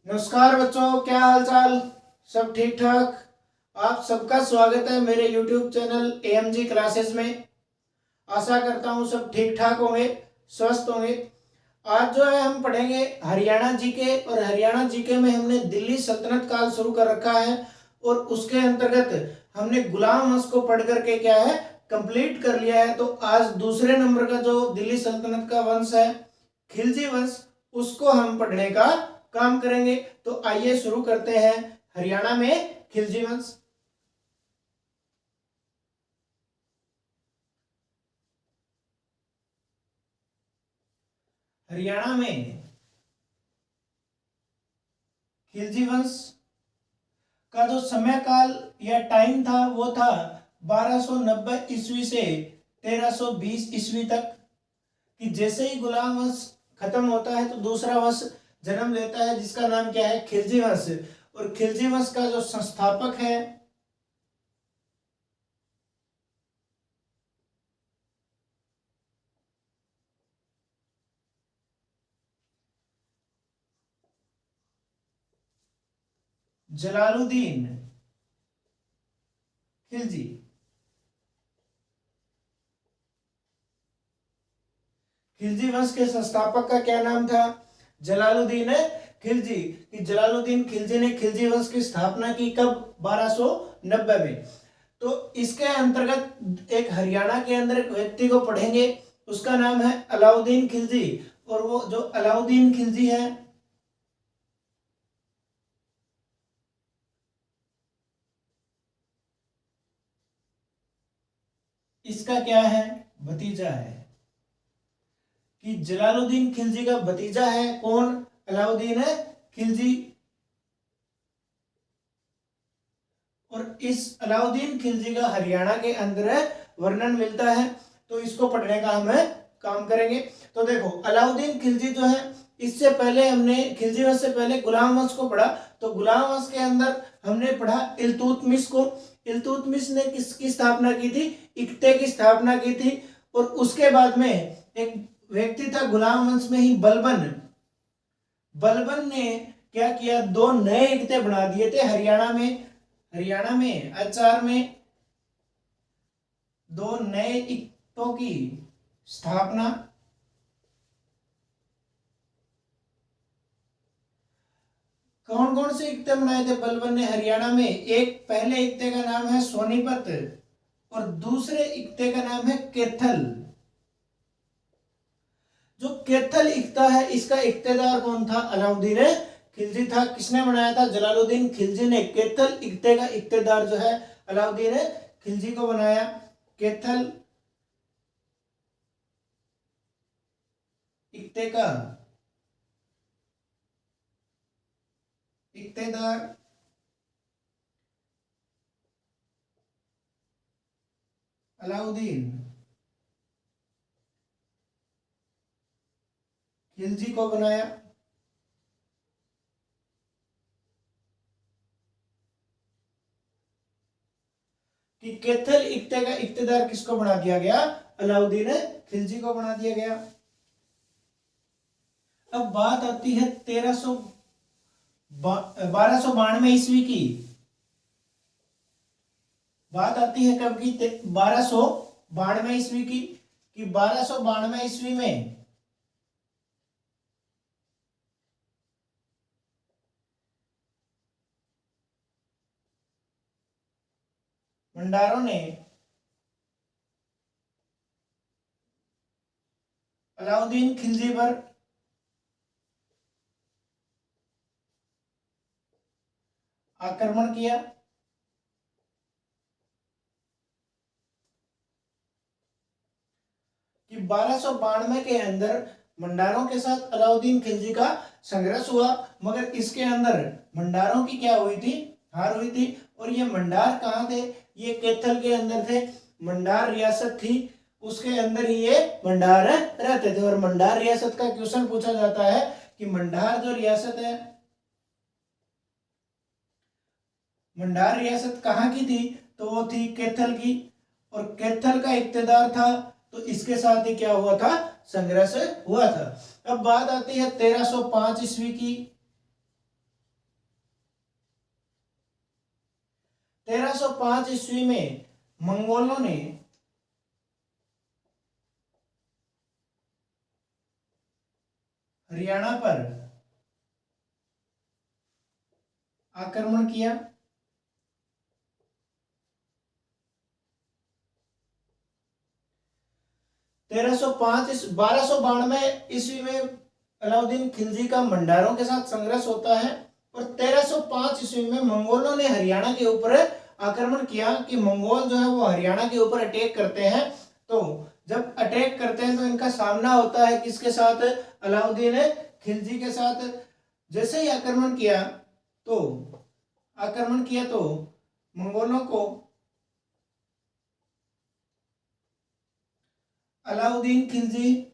नमस्कार बच्चों, क्या हाल चाल। सब ठीक ठाक। आप सबका स्वागत है मेरे YouTube चैनल AMG क्लासेस में। आशा करता हूँ सब ठीक ठाक होंगे, स्वस्थ होंगे। आज जो है हम पढ़ेंगे हरियाणा जीके, और हरियाणा जीके में हमने दिल्ली सल्तनत काल शुरू कर रखा है और उसके अंतर्गत हमने गुलाम वंश को पढ़ करके क्या है कंप्लीट कर लिया है। तो आज दूसरे नंबर का जो दिल्ली सल्तनत का वंश है खिलजी वंश, उसको हम पढ़ने का काम करेंगे। तो आइए शुरू करते हैं। हरियाणा में खिलजी वंश। हरियाणा में खिलजी वंश का जो समय काल या टाइम था वो था 1290 ईस्वी से 1320 ईस्वी तक। कि जैसे ही गुलाम वंश खत्म होता है तो दूसरा वंश जन्म लेता है जिसका नाम क्या है खिलजी वंश। और खिलजी वंश का जो संस्थापक है जलालुद्दीन खिलजी। खिलजी वंश के संस्थापक का क्या नाम था? जलालुद्दीन खिलजी। कि जलालुद्दीन खिलजी ने खिलजी वंश की स्थापना की कब? 1290 में। तो इसके अंतर्गत एक हरियाणा के अंदर एक व्यक्ति को पढ़ेंगे, उसका नाम है अलाउद्दीन खिलजी। और वो जो अलाउद्दीन खिलजी है इसका क्या है? भतीजा है। कि जलालुद्दीन खिलजी का भतीजा है कौन? अलाउद्दीन खिलजी। और इस अलाउद्दीन खिलजी का हरियाणा के अंदर वर्णन मिलता है, तो इसको पढ़ने का हम काम करेंगे। तो देखो अलाउद्दीन खिलजी जो है, इससे पहले हमने खिलजी वंश से पहले गुलाम वंश को पढ़ा। तो गुलाम वंश के अंदर हमने पढ़ा इल्तुतमिश को। इल्तुतमिश ने किसकी स्थापना की थी? इक्ते की स्थापना की थी। और उसके बाद में एक व्यक्ति था गुलाम वंश में ही बलबन। बलबन ने क्या किया? दो नए इक्ते बना दिए थे हरियाणा में। हरियाणा में अचार में दो नए इक्तों की स्थापना। कौन कौन से इक्ते बनाए थे बलबन ने हरियाणा में? एक पहले इक्ते का नाम है सोनीपत और दूसरे इक्ते का नाम है कैथल। जो कैथल इक्ता है इसका इक्तेदार कौन था? अलाउद्दीन खिलजी था। किसने बनाया था? जलालुद्दीन खिलजी ने कैथल इक्ते का इक्तेदार जो है अलाउद्दीन खिलजी को बनाया। कैथल इक्ते का इक्तेदार अलाउद्दीन खिलजी को बनाया। कि कैथल इक्ते का इक्तेदार किसको बना दिया गया? अलाउद्दीन खिलजी को बना दिया गया। अब बात आती है 1292 ईस्वी की। बात आती है कब की? 1292 ईस्वी की। कि 1292 ईस्वी में भंडारों ने अलाउद्दीन खिलजी पर आक्रमण किया। कि 1292 के अंदर भंडारों के साथ अलाउद्दीन खिलजी का संघर्ष हुआ, मगर इसके अंदर भंडारों की क्या हुई थी? हार हुई थी। और ये भंडार कहाँ थे? ये कैथल के अंदर थे। भंडार रियासत थी, उसके अंदर ही ये भंडार रहते थे। और भंडार रियासत का क्वेश्चन पूछा जाता है कि भंडार जो रियासत है, भंडार रियासत कहाँ की थी? तो वो थी कैथल की। और कैथल का इक्तेदार था, तो इसके साथ ही क्या हुआ था? संघर्ष हुआ था। अब बात आती है 1305 ईस्वी की। 1305 ईस्वी में मंगोलों ने हरियाणा पर आक्रमण किया। 1292 ईस्वी में अलाउद्दीन खिलजी का मंडारों के साथ संघर्ष होता है और 1305 ईस्वी में मंगोलों ने हरियाणा के ऊपर आक्रमण किया कि मंगोल जो है वो हरियाणा के ऊपर अटैक करते हैं। तो जब अटैक करते हैं तो इनका सामना होता है किसके साथ? अलाउद्दीन खिलजी के साथ। जैसे ही आक्रमण किया तो मंगोलों को अलाउद्दीन खिलजी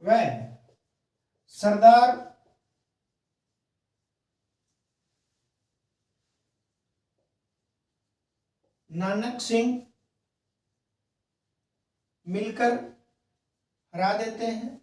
व सरदार नानक सिंह मिलकर हरा देते हैं।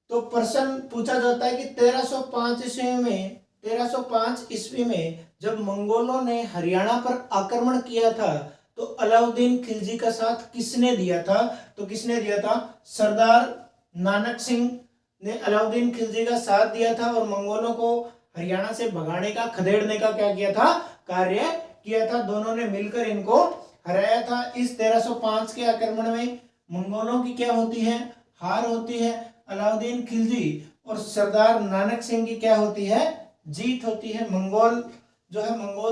तो प्रश्न पूछा जाता है कि 1305 ईस्वी में जब मंगोलों ने हरियाणा पर आक्रमण किया था तो अलाउद्दीन खिलजी का साथ किसने दिया था? तो किसने दिया था? सरदार नानक सिंह ने अलाउद्दीन खिलजी का साथ दिया था और मंगोलों को हरियाणा से भगाने का, खदेड़ने का क्या किया था? कार्य किया था। दोनों ने मिलकर इनको हराया था। इस 1305 के आक्रमण में मंगोलों की क्या होती है? हार होती है। अलाउद्दीन खिलजी और सरदार नानक सिंह की क्या होती है? जीत होती है। मंगोल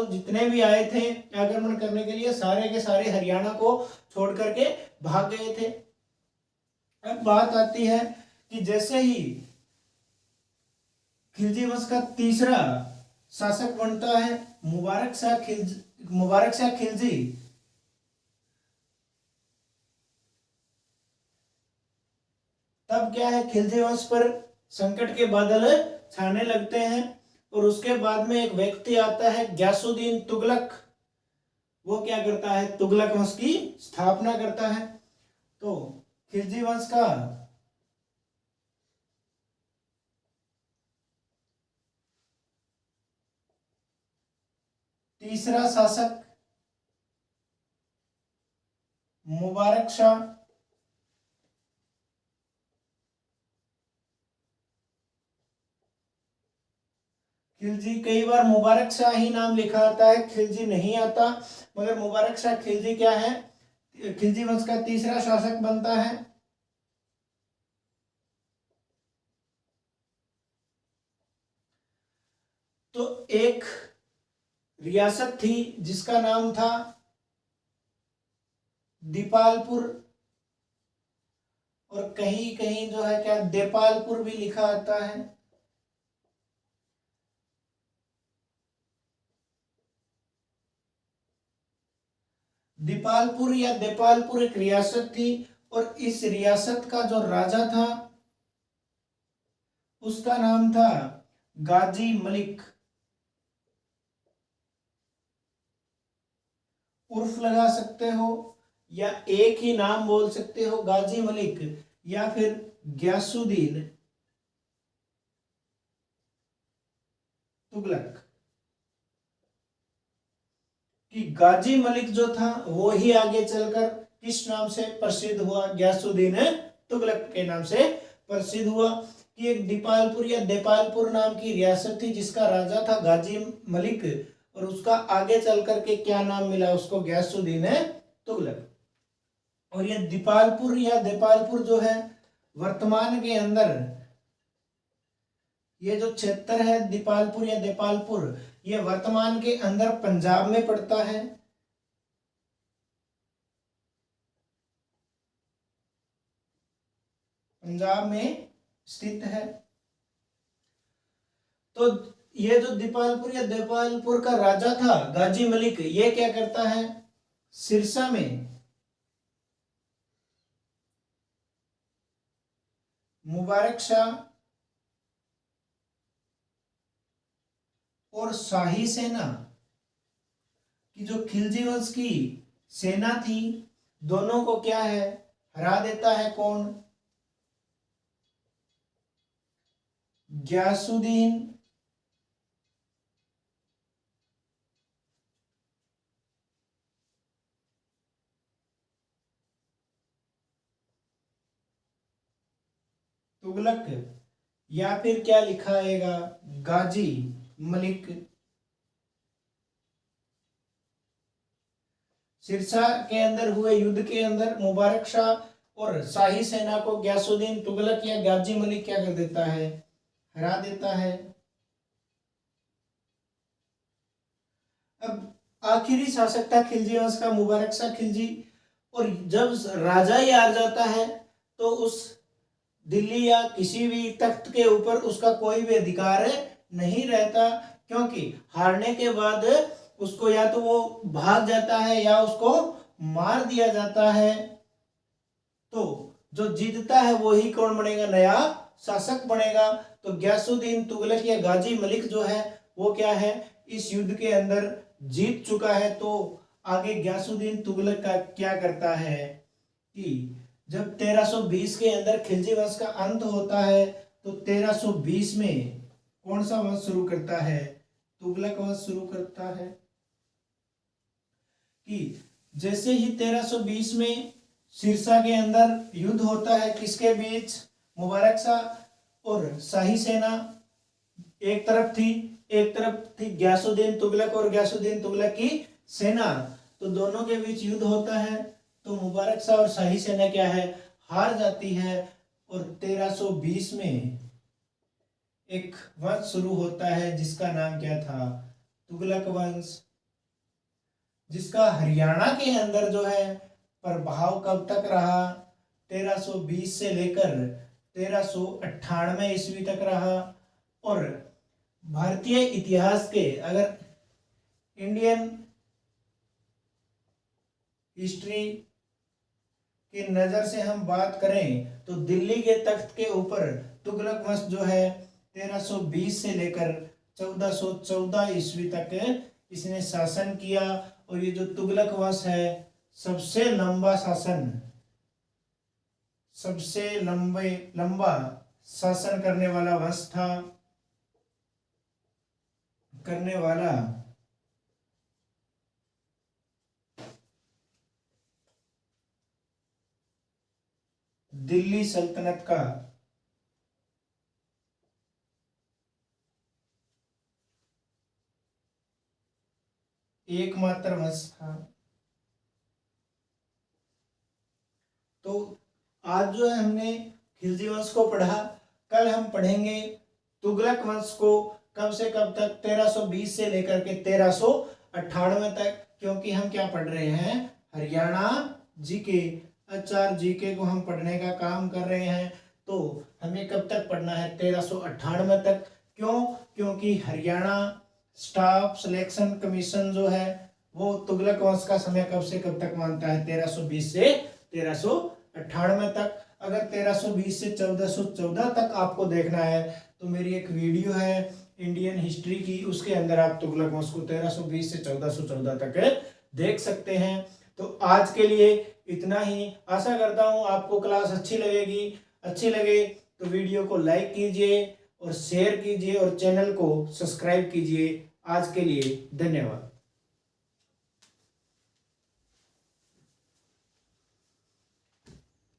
जितने भी आए थे आक्रमण करने के लिए, सारे के सारे हरियाणा को छोड़ करके भाग गए थे। अब बात आती है कि जैसे ही खिलजी वंश का तीसरा शासक बनता है मुबारक शाह खिलजी, तब क्या है, खिलजी वंश पर संकट के बादल छाने लगते हैं और उसके बाद में एक व्यक्ति आता है ग्यासुद्दीन तुगलक। वो क्या करता है? तुगलक वंश की स्थापना करता है। तो खिलजी वंश का तीसरा शासक मुबारक शाह। खिलजी, कई बार मुबारक शाह ही नाम लिखा आता है, खिलजी नहीं आता, मगर मुबारक शाह खिलजी क्या है? खिलजी वंश का तीसरा शासक बनता है। तो एक रियासत थी जिसका नाम था दीपालपुर, और कहीं कहीं जो है क्या देपालपुर भी लिखा आता है। दीपालपुर या देपालपुर एक रियासत थी और इस रियासत का जो राजा था उसका नाम था गाजी मलिक। उर्फ लगा सकते हो या एक ही नाम बोल सकते हो, गाजी मलिक या फिर ग्यासुद्दीन तुगलक। कि गाजी मलिक जो था वो ही आगे चलकर किस नाम से प्रसिद्ध हुआ? ग्यासुद्दीन तुगलक के नाम से प्रसिद्ध हुआ। कि एक दीपालपुर या देपालपुर नाम की रियासत थी जिसका राजा था गाजी मलिक, और उसका आगे चल करके क्या नाम मिला उसको? ग्यासुद्दीन तुगलक। और ये दीपालपुर या देपालपुर जो है वर्तमान के अंदर, ये जो क्षेत्र है दीपालपुर या देपालपुर, ये वर्तमान के अंदर पंजाब में पड़ता है। पंजाब में स्थित है। तो ये जो दीपालपुर या देपालपुर का राजा था गाजी मलिक, ये क्या करता है? सिरसा में मुबारक शाह और शाही सेना की जो खिलजी वंश की सेना थी, दोनों को क्या है हरा देता है कौन? ग्यासुद्दीन तुगलक, या फिर क्या लिखा आएगा गाजी मलिक। सिरसा के अंदर हुए युद्ध के अंदर मुबारक शाह और शाही सेना को ग्यासुद्दीन तुगलक या गाजी मलिक क्या कर देता है, हरा देता है। अब आखिरी शासक था खिलजी वंश का मुबारक शाह खिलजी, और जब राजा ही हार जाता है तो उस दिल्ली या किसी भी तख्त के ऊपर उसका कोई भी अधिकार नहीं रहता, क्योंकि हारने के बाद उसको या तो वो भाग जाता है या उसको मार दिया जाता है। तो जो जीतता है वो ही कौन बनेगा, नया शासक बनेगा। तो ग्यासुद्दीन तुगलक या गाजी मलिक जो है वो क्या है, इस युद्ध के अंदर जीत चुका है। तो आगे ग्यासुद्दीन तुगलक का क्या करता है कि जब 1320 के अंदर खिलजी वंश का अंत होता है तो 1320 में कौन सा वंश शुरू करता है, तुगलक वंश शुरू करता है। कि जैसे ही 1320 में सिरसा के अंदर युद्ध होता है किसके बीच, मुबारक शाह और शाही सेना एक तरफ थी ग्यासुद्दीन तुगलक और ग्यासुद्दीन तुगलक की सेना। तो दोनों के बीच युद्ध होता है, तो मुबारक शाह और शाही सेना क्या है, हार जाती है। और 1320 में एक वंश शुरू होता है जिसका नाम क्या था, तुगलक वंश, जिसका हरियाणा के अंदर जो है प्रभाव कब तक रहा, 1320 से लेकर 1398 ईस्वी तक रहा। और भारतीय इतिहास के, अगर इंडियन हिस्ट्री की नजर से हम बात करें तो दिल्ली के तख्त के ऊपर तुगलक वंश जो है 1320 से लेकर 1414 ईस्वी तक इसने शासन किया। और ये जो तुगलक वंश है सबसे लंबा शासन करने वाला वंश था, दिल्ली सल्तनत का एकमात्र वंश था। तो आज जो है हमने खिलजी वंश को पढ़ा, कल हम पढ़ेंगे तुगलक वंश को कब से कब तक, 1320 से लेकर के 1398 तक, क्योंकि हम क्या पढ़ रहे हैं, हरियाणा जीके, HR जीके को हम पढ़ने का काम कर रहे हैं। तो हमें कब तक पढ़ना है, 1398 तक। क्यों, क्योंकि हरियाणा स्टाफ सिलेक्शन कमीशन जो है वो तुगलक वंश का समय कब से कब तक मानता है, 1320 से 1398 तक। अगर 1320 से 1414 तक आपको देखना है तो मेरी एक वीडियो है इंडियन हिस्ट्री की, उसके अंदर आप तुगलक वंश को 1320 से 1414 तक देख सकते हैं। तो आज के लिए इतना ही। आशा करता हूँ आपको क्लास अच्छी लगे तो वीडियो को लाइक कीजिए और शेयर कीजिए और चैनल को सब्सक्राइब कीजिए। आज के लिए धन्यवाद।